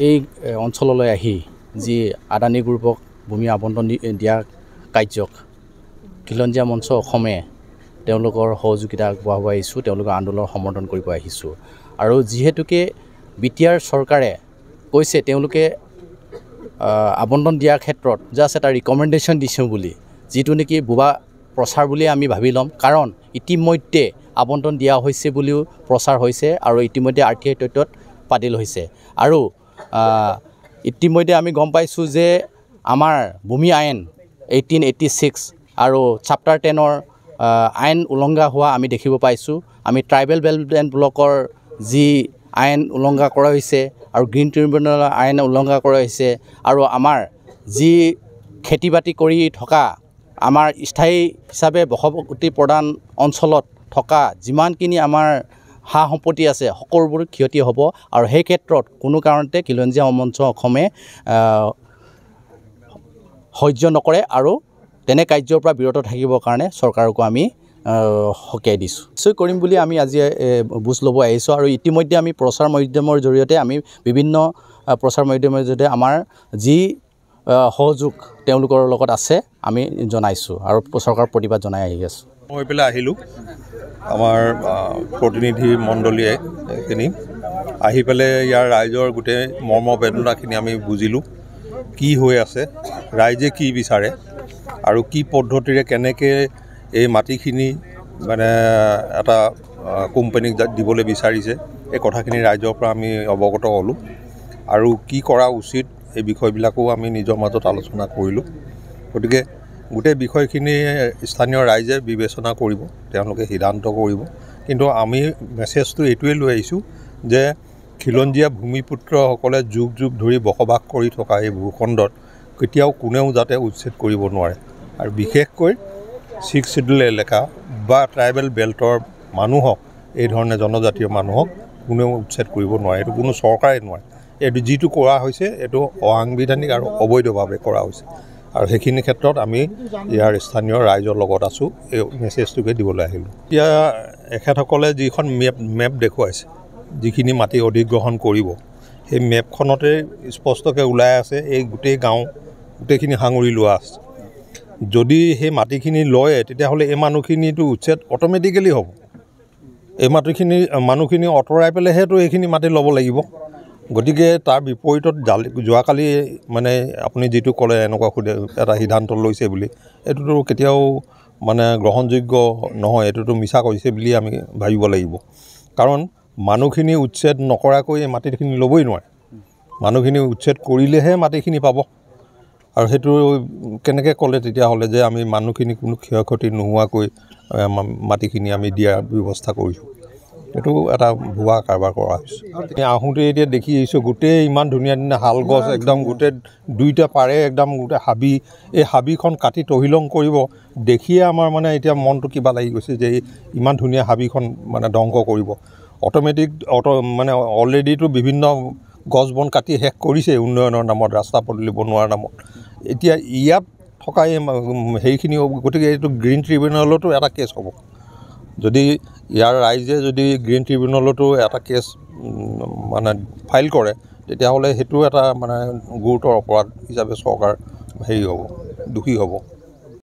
এই অঞ্চললৈ আহি যি আদানী গ্ৰুপক ভূমি আবণ্টন দিয়া কাৰ্যক খিলঞ্জীয়া মঞ্চ অসমে তেওঁলোকৰ সহযোগিতা আগবঢ়াব আহিছোঁ, তেওঁলোকৰ আন্দোলনৰ সমৰ্থন কৰিব আহিছোঁ। আৰু যিহেতুকে বিটিআৰ চৰকাৰে কৈছে তেওঁলোকে আবণ্টন দিয়াৰ ক্ষেত্ৰত জাষ্ট এটা ৰিকমেণ্ডেশ্যন দিছোঁ বুলি, যিটো নেকি ভুৱা প্ৰচাৰ বুলি আমি ভাবি ল'ম। কাৰণ ইতিমধ্যে আবণ্টন দিয়া হৈছে বুলিও প্ৰচাৰ হৈছে আৰু ইতিমধ্যে RTI তথ্যত পাতিল হৈছে। আৰু ইতিমধ্যে আমি গম পাইছোঁ যে আমাৰ ভূমি আইন 1886 আৰু Chapter 10 আইন উলংঘা হোৱা আমি দেখিব পাইছোঁ। আমি ট্ৰাইবেল ডেভেলপমেণ্ট ব্লকৰ যি আইন উলংঘা কৰা হৈছে আৰু গ্ৰীণ ট্ৰিবিউনেলৰ আইন উলংঘা কৰা হৈছে। আৰু আমাৰ যি খেতি বাতি কৰি থকা আমাৰ স্থায়ী হিচাপে বসতি প্ৰধান অঞ্চলত থকা যিমানখিনি আমাৰ সা সম্পত্তি আছে সকলোবোৰ ক্ষতি হ'ব। আৰু সেই ক্ষেত্ৰত কোনো কাৰণতে খিলঞ্জীয়া মঞ্চ অসমে সহ্য নকৰে আৰু তেনে কাৰ্যৰ পৰা বিৰত থাকিবৰ কাৰণে চৰকাৰকো আমি সকীয়াই দিছোঁ। নিশ্চয় কৰিম বুলি আমি আজি বুজ ল'ব আহিছোঁ। আৰু ইতিমধ্যে আমি প্ৰচাৰ মাধ্যমৰ জৰিয়তে আমি বিভিন্ন প্ৰচাৰ মাধ্যমৰ জৰিয়তে আমাৰ যি সহযোগ তেওঁলোকৰ লগত আছে আমি জনাইছোঁ আৰু চৰকাৰ প্ৰতিবাদ জনাই আহি আছোঁ। মই পেলাই আহিলোঁ, আমাৰ প্ৰতিনিধি মণ্ডলীয়ে এইখিনি আহি পেলাই ইয়াৰ ৰাইজৰ গোটেই মৰ্ম বেদনাখিনি আমি বুজিলোঁ, কি হৈ আছে, ৰাইজে কি বিচাৰে আৰু কি পদ্ধতিৰে কেনেকৈ এই মাটিখিনি মানে এটা কোম্পানীক দিবলৈ বিচাৰিছে, এই কথাখিনি ৰাইজৰ পৰা আমি অৱগত হ'লোঁ। আৰু কি কৰা উচিত এই বিষয়বিলাকো আমি নিজৰ মাজত আলোচনা কৰিলোঁ। গতিকে গোটেই বিষয়খিনি স্থানীয় ৰাইজে বিবেচনা কৰিব, তেওঁলোকে সিদ্ধান্ত কৰিব। কিন্তু আমি মেছেজটো এইটোৱে লৈ আহিছোঁ যে খিলঞ্জীয়া ভূমিপুত্ৰসকলে যুগ যুগ ধৰি বসবাস কৰি থকা এই ভূখণ্ডত কেতিয়াও কোনেও যাতে উচ্ছেদ কৰিব নোৱাৰে। আৰু বিশেষকৈ 6 শিডিউল এলেকা বা ট্ৰাইবেল বেল্টৰ মানুহক, এই ধৰণে জনজাতীয় মানুহক কোনেও উচ্ছেদ কৰিব নোৱাৰে। এইটো কোনো চৰকাৰে নোৱাৰে। এইটো যিটো কৰা হৈছে এইটো অসাংবিধানিক আৰু অবৈধভাৱে কৰা হৈছে। আৰু সেইখিনি ক্ষেত্ৰত আমি ইয়াৰ স্থানীয় ৰাইজৰ লগত আছোঁ, এই মেছেজটোকে দিবলৈ আহিলোঁ। এতিয়া এখেতসকলে যিখন মেপ দেখুৱাইছে, যিখিনি মাটি অধিগ্ৰহণ কৰিব, সেই মেপখনতে স্পষ্টকৈ ওলাই আছে এই গোটেই গাঁও গোটেইখিনি সাঙুৰি লোৱা আছে। যদি সেই মাটিখিনি লয় তেতিয়াহ'লে এই মানুহখিনিতো উচ্ছেদ অট'মেটিকেলি হ'ব। এই মানুহখিনি আঁতৰাই পেলাইহেতো এইখিনি মাটি ল'ব লাগিব। গতিকে তাৰ বিপৰীতত যোৱাকালি মানে আপুনি যিটো ক'লে এনেকুৱা এটা সিদ্ধান্ত লৈছে বুলি, এইটোতো কেতিয়াও মানে গ্ৰহণযোগ্য নহয়, এইটোতো মিছা কৰিছে বুলি আমি ভাবিব লাগিব। কাৰণ মানুহখিনি উচ্ছেদ নকৰাকৈ এই মাটিখিনি ল'বই নোৱাৰে। মানুহখিনি উচ্ছেদ কৰিলেহে মাটিখিনি পাব। আৰু সেইটো কেনেকৈ ক'লে তেতিয়াহ'লে যে আমি মানুহখিনি কোনো ক্ষয় ক্ষতি নোহোৱাকৈ মাটিখিনি আমি দিয়াৰ ব্যৱস্থা কৰিছোঁ, এইটো এটা ভুৱা কাৰবাৰ কৰা হৈছে। আহোঁতে এতিয়া দেখি আহিছোঁ গোটেই ইমান ধুনীয়া ধুনীয়া শাল গছ, একদম গোটেই দুইটা পাৰে একদম গোটেই হাবি, এই হাবিখন কাটি তহিলং কৰিব দেখিয়ে আমাৰ মানে এতিয়া মনটো কিবা লাগি গৈছে যে ইমান ধুনীয়া হাবিখন মানে ধ্বংস কৰিব। মানে অলৰেডিটো বিভিন্ন গছ বন কাটি শেষ কৰিছে উন্নয়নৰ নামত, ৰাস্তা পদূলি বনোৱাৰ নামত। এতিয়া ইয়াত থকা এই হেৰিখিনি, গতিকে এইটো গ্ৰীণ ট্ৰিবিউনেলতো এটা কেছ হ'ব। যদি ইয়াৰ ৰাইজে যদি গ্ৰীণ ট্ৰিবিউনেলতো এটা কেছ মানে ফাইল কৰে, তেতিয়াহ'লে সেইটো এটা মানে গুৰুতৰ অপৰাধ হিচাপে চৰকাৰ হেৰি হ'ব, দোষী হ'ব।